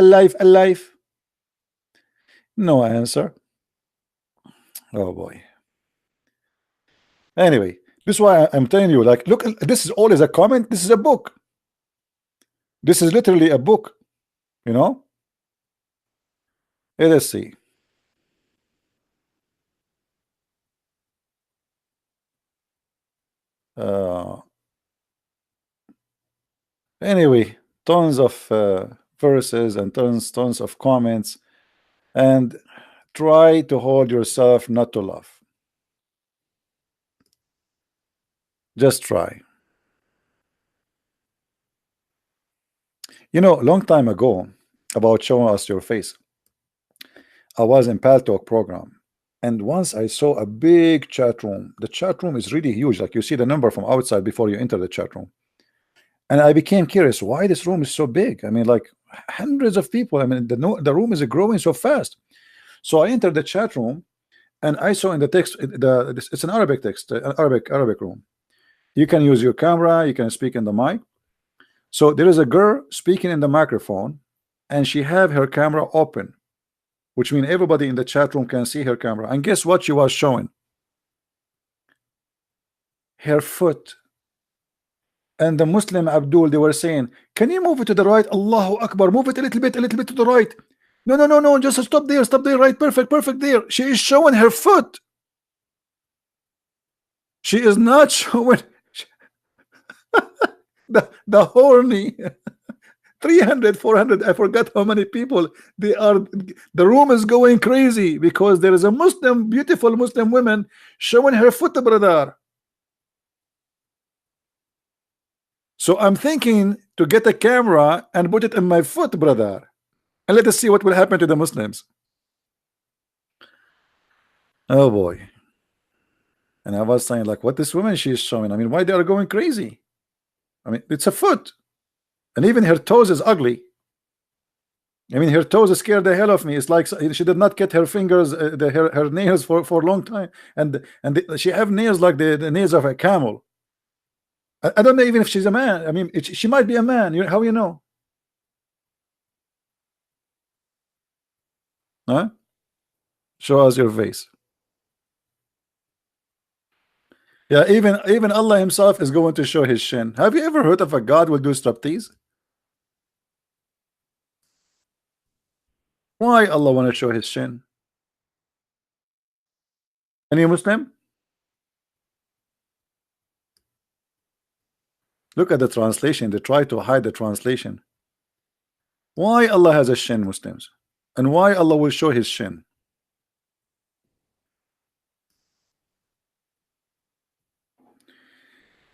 No answer. Oh boy. Anyway, this is why I'm telling you, like, look, this is all is a comment. This is a book. This is literally a book, you know. Let's see. Anyway, tons of verses and tons of comments, and try to hold yourself not to laugh. Just try. You know, a long time ago, about showing us your face, I was in Pal Talk program, and once I saw a big chat room. The chat room is really huge, like you see the number from outside before you enter the chat room. And I became curious why this room is so big. I mean, like hundreds of people. I mean, the room is growing so fast. So I entered the chat room, and I saw in the text, it's an Arabic text, an Arabic room. You can use your camera, you can speak in the mic. So there is a girl speaking in the microphone, and she have her camera open, which means everybody in the chat room can see her camera. And guess what she was showing? Her foot. And the Muslim Abdul, they were saying, can you move it to the right? Allahu Akbar, move it a little bit to the right. No, just stop there, right, perfect there. She is showing her foot. She is not showing the horny 300, 400, I forgot how many people they are. The room is going crazy because there is a beautiful Muslim woman showing her foot, brother. So I'm thinking to get a camera and put it in my foot, brother, and let us see what will happen to the Muslims. Oh boy. And I was saying, like, what this woman she is showing, I mean, why they are going crazy? I mean, it's a foot, and even her toes is ugly. I mean, her toes scared the hell of me. It's like she did not get her fingers, her nails for a long time, and she have nails like the nails of a camel. I don't know even if she's a man. I mean, she might be a man. How you know? Huh? Show us your face. Yeah, even Allah himself is going to show his shin. Have you ever heard of a God will do striptease? Why Allah want to show his shin? Any Muslim? Look at the translation. They try to hide the translation. Why Allah has a shin, Muslims? And why Allah will show his shin?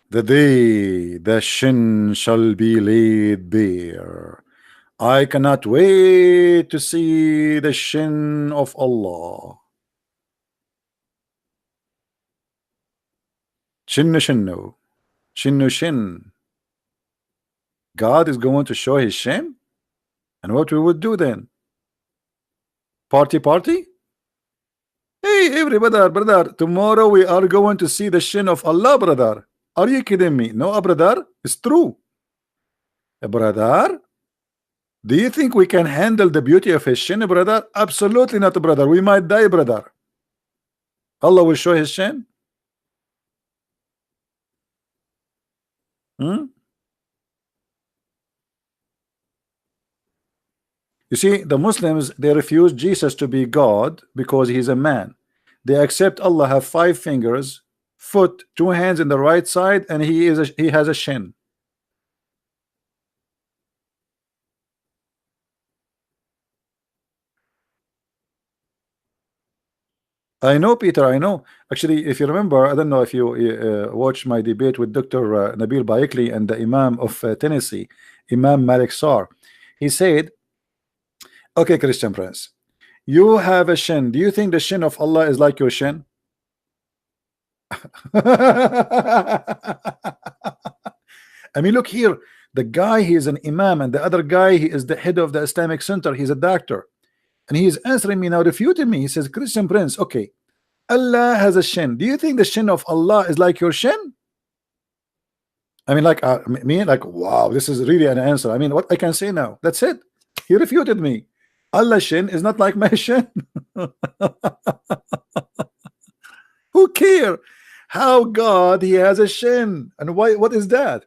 The day the shin shall be laid bare. I cannot wait to see the shin of Allah. Shinnu shinnu. Shinnu shin. God is going to show his shin? And what we would do then? Party party? Hey everybody, brother, tomorrow we are going to see the shin of Allah, brother. Are you kidding me? No, brother, it's true. Brother, do you think we can handle the beauty of his shin, brother? Absolutely not, brother. We might die, brother. Allah will show his shin. Hmm? You see, the Muslims, they refuse Jesus to be God because he's a man. They accept Allah have 5 fingers, foot, 2 hands in the right side, and he has a shin. I know, Peter, I know. Actually, if you remember, I don't know if you watched my debate with Dr. Nabil Baikli and the Imam of Tennessee, Imam Malik Sar. He said, okay, Christian Prince, you have a shin. Do you think the shin of Allah is like your shin? I mean, look here. The guy, he is an Imam, and the other guy, he is the head of the Islamic Center. He's a doctor. And he is answering me now, refuting me. He says, Christian Prince, okay, Allah has a shin. Do you think the shin of Allah is like your shin? I mean, like me, like, wow, this is really an answer. I mean, what I can say now? That's it. He refuted me. Allah's shin is not like my shin. Who care how God he has a shin and why? What is that?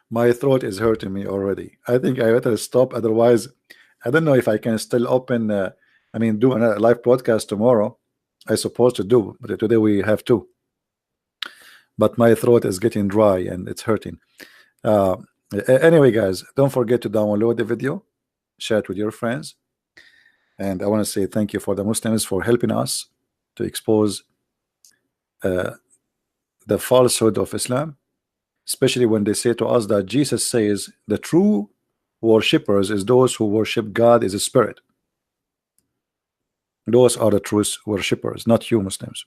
My throat is hurting me already. I think I better stop. Otherwise, I don't know if I can still open. I mean, do a live broadcast tomorrow. I supposed to do, but today we have to. But my throat is getting dry and it's hurting. Anyway, guys, don't forget to download the video, share it with your friends, and I want to say thank you for the Muslims for helping us to expose the falsehood of Islam, especially when they say to us that Jesus says the true worshippers is those who worship God as a spirit. Those are the true worshippers, not you Muslims.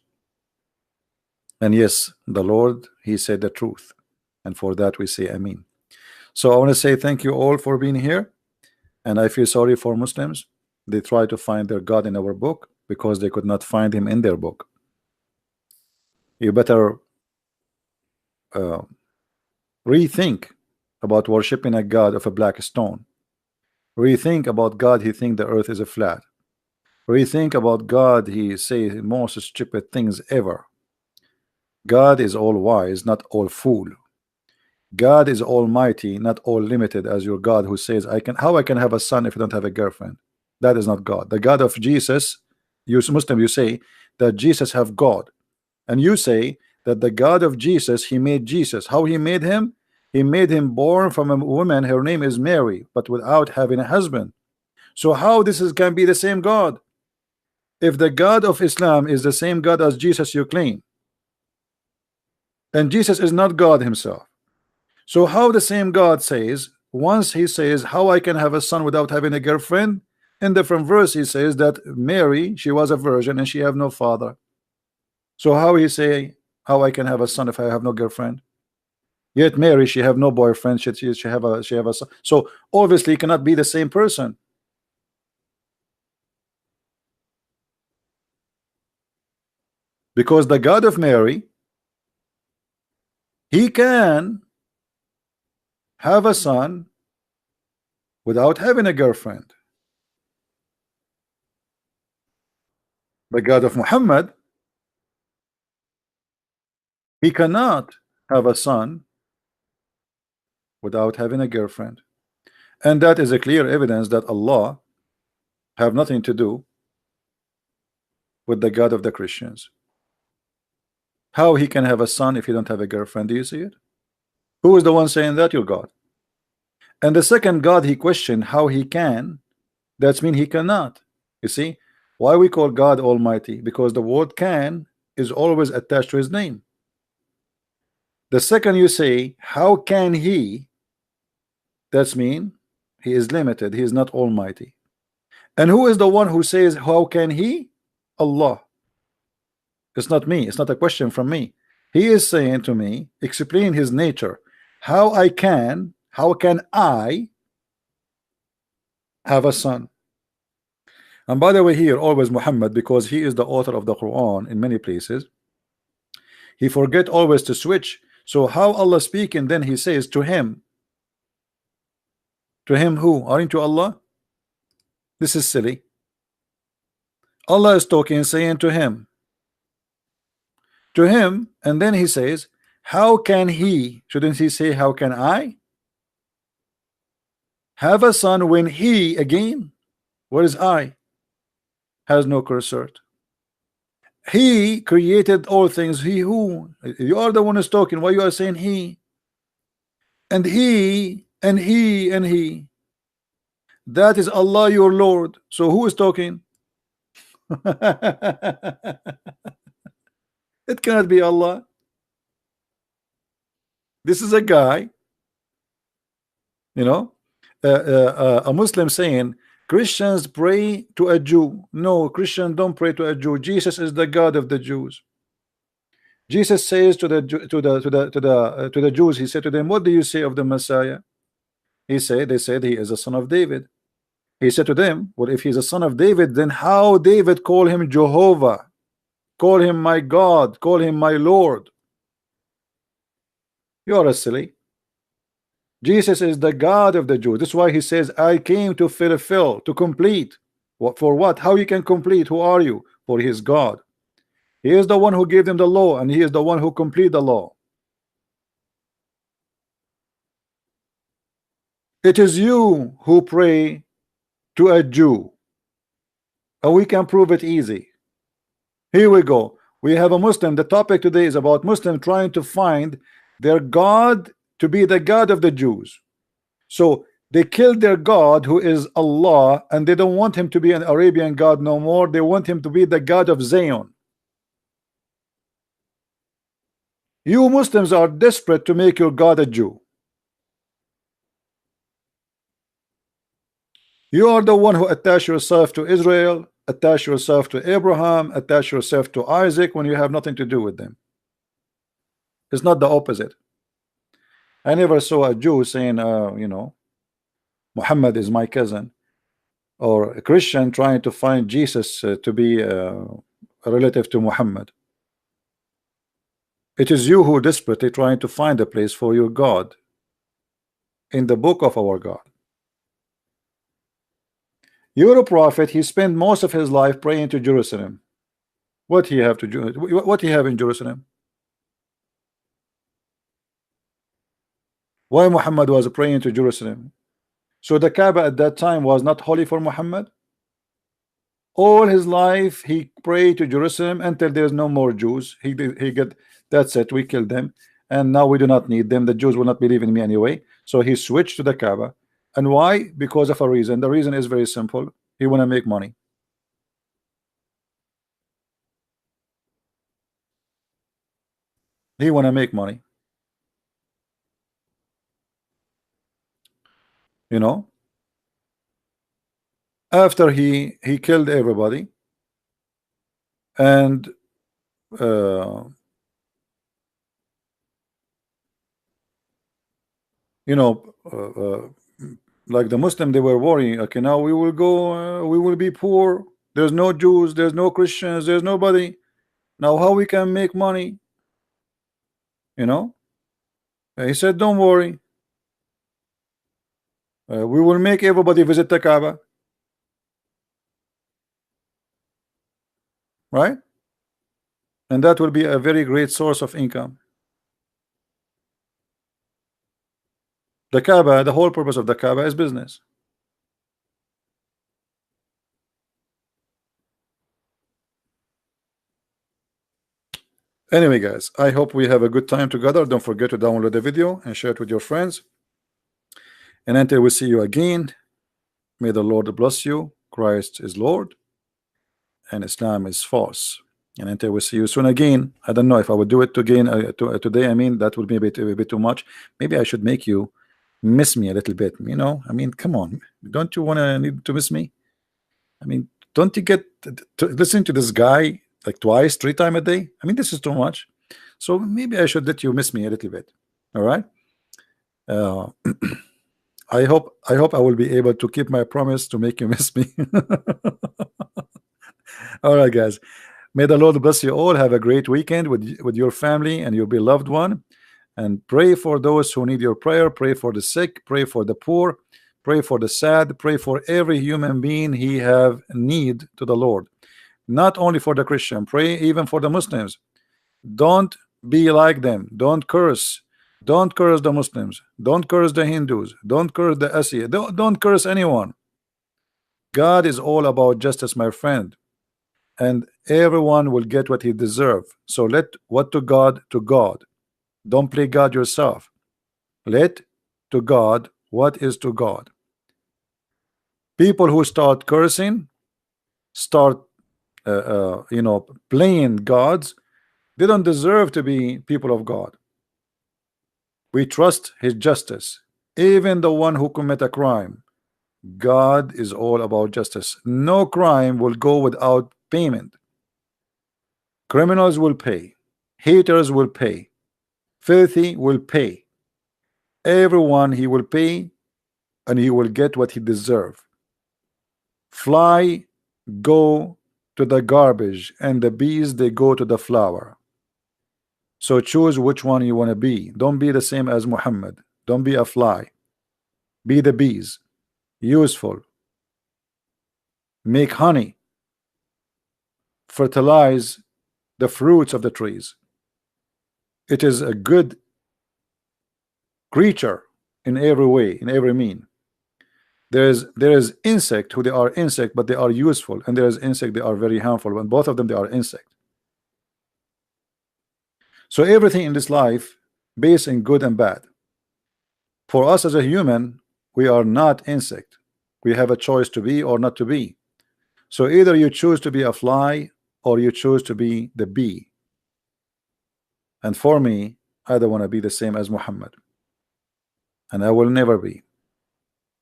And yes, the Lord, he said the truth, and for that we say Amen. So I want to say thank you all for being here, and I feel sorry for Muslims. They try to find their God in our book because they could not find him in their book. You better rethink about worshiping a God of a black stone. Rethink about God, he think the earth is a flat. Rethink about God, he say most stupid things ever. God is all wise, not all fool. God is almighty, not all limited as your God who says how I can have a son if I don't have a girlfriend. That is not God. The God of Jesus, you Muslim, you say that Jesus have God, and you say that the God of Jesus, he made Jesus. How he made him? He made him born from a woman, her name is Mary, but without having a husband. So how can be the same God? If the God of Islam is the same God as Jesus you claim, and Jesus is not God himself, so how the same God says, once he says how I can have a son without having a girlfriend, in different verse he says that Mary, she was a virgin and she have no father. So how he say how I can have a son if I have no girlfriend? Yet Mary, she have no boyfriend, she have a son. So obviously it cannot be the same person. Because the God of Mary, he can have a son without having a girlfriend. The God of Muhammad, he cannot have a son without having a girlfriend. And that is a clear evidence that Allah have nothing to do with the God of the Christians. How he can have a son if he don't have a girlfriend? Do you see it? Who is the one saying that? Your God. And the second God he questioned how he can, that's mean he cannot. You see why we call God Almighty? Because the word can is always attached to his name. The second you say how can he, that's mean he is limited, he is not almighty. And who is the one who says how can he? Allah. It's not me, it's not a question from me. He is saying to me, explain his nature. How can I have a son? And by the way, here always Muhammad, because he is the author of the Quran in many places, he forget always to switch. So how Allah speaking, then he says to him who? Aren't you Allah? This is silly. Allah is talking, saying to him, and then he says how can he? Shouldn't he say how can I have a son when he, again, where is I? Has no cursor. He created all things. He who? You are the one who's talking. Why you are saying he? And he and he and he. That is Allah your Lord. So who is talking? It cannot be Allah. This is a guy, a Muslim saying Christians pray to a Jew. No, Christians don't pray to a Jew. Jesus is the God of the Jews. Jesus says to the Jews, he said to them, what do you say of the Messiah? They said he is a son of David. He said to them, well, if he's a son of David, then how David call him Jehovah, call him my God, call him my Lord? You are a silly. Jesus is the God of the Jews. That's why he says, I came to fulfill, to complete. What for? What? How you can complete? Who are you? For his God. He is the one who gave them the law, and he is the one who complete the law. It is you who pray to a Jew, and we can prove it easy. Here we go. We have a Muslim. The topic today is about Muslim trying to find their God to be the God of the Jews. So they killed their God, who is Allah, and they don't want him to be an Arabian God no more. They want him to be the God of Zion. You Muslims are desperate to make your God a Jew. You are the one who attach yourself to Israel, attach yourself to Abraham, attach yourself to Isaac when you have nothing to do with them. It's not the opposite. I never saw a Jew saying, Muhammad is my cousin, or a Christian trying to find Jesus to be a relative to Muhammad. It is you who desperately trying to find a place for your God in the book of our God. You're a prophet. He spent most of his life praying to Jerusalem. What he have to do? What he have in Jerusalem? Why Muhammad was praying to Jerusalem? So the Kaaba at that time was not holy for Muhammad. All his life he prayed to Jerusalem until there's no more Jews. He get, that's it, we killed them, and now we do not need them. The Jews will not believe in me anyway. So he switched to the Kaaba. And why? Because of a reason. The reason is very simple. He want to make money. He want to make money. After he killed everybody, and like the Muslim, they were worrying, okay, now we will go, we will be poor, there's no Jews, there's no Christians, there's nobody, now how we can make money? He said, don't worry, we will make everybody visit the Kaaba, right? And that will be a very great source of income. The Kaaba, the whole purpose of the Kaaba is business. Anyway, guys, I hope we have a good time together. Don't forget to download the video and share it with your friends. And until we see you again, may the Lord bless you. Christ is Lord and Islam is false. And until we see you soon again, I don't know if I would do it again today. I mean, that would be a bit too much. Maybe I should make you miss me a little bit. You know, I mean, come on, don't you want to need to miss me? I mean, don't you get to listen to this guy like twice, 3 times a day? I mean, this is too much. So maybe I should let you miss me a little bit. All right. Uh, I hope I will be able to keep my promise to make you miss me. All right, guys. May the Lord bless you all. Have a great weekend with your family and your beloved one. And pray for those who need your prayer. Pray for the sick. Pray for the poor. Pray for the sad. Pray for every human being he have need to the Lord. Not only for the Christian. Pray even for the Muslims. Don't be like them. Don't curse. Don't curse the Muslims. Don't curse the Hindus. Don't curse the Asian. Don't curse anyone. God is all about justice, my friend. And everyone will get what he deserves. So let what to God to God. Don't play God yourself. Let to God what is to God. People who start cursing, start playing gods, they don't deserve to be people of God. We trust his justice. Even the one who commit a crime, God is all about justice. No crime will go without payment. Criminals will pay. Haters will pay. Filthy will pay. Everyone he will pay, and he will get what he deserves. Fly go to the garbage, and the bees they go to the flower. So choose which one you want to be. Don't be the same as Muhammad. Don't be a fly. Be the bees. Useful. Make honey. Fertilize the fruits of the trees. It is a good creature in every way, in every mean. There is insect who they are insect, but they are useful, and there is insect they are very harmful. And both of them they are insect. So everything in this life based in good and bad. For us as a human, we are not insect. We have a choice to be or not to be. So either you choose to be a fly or you choose to be the bee. And for me, I don't want to be the same as Muhammad, and I will never be.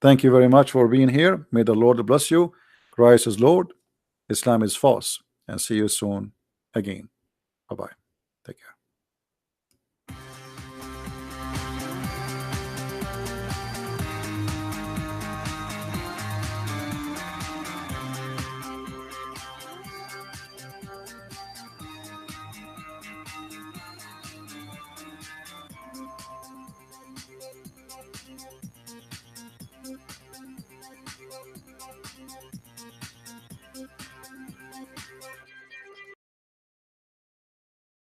Thank you very much for being here. May the Lord bless you. Christ is Lord, Islam is false, and see you soon again. Bye-bye.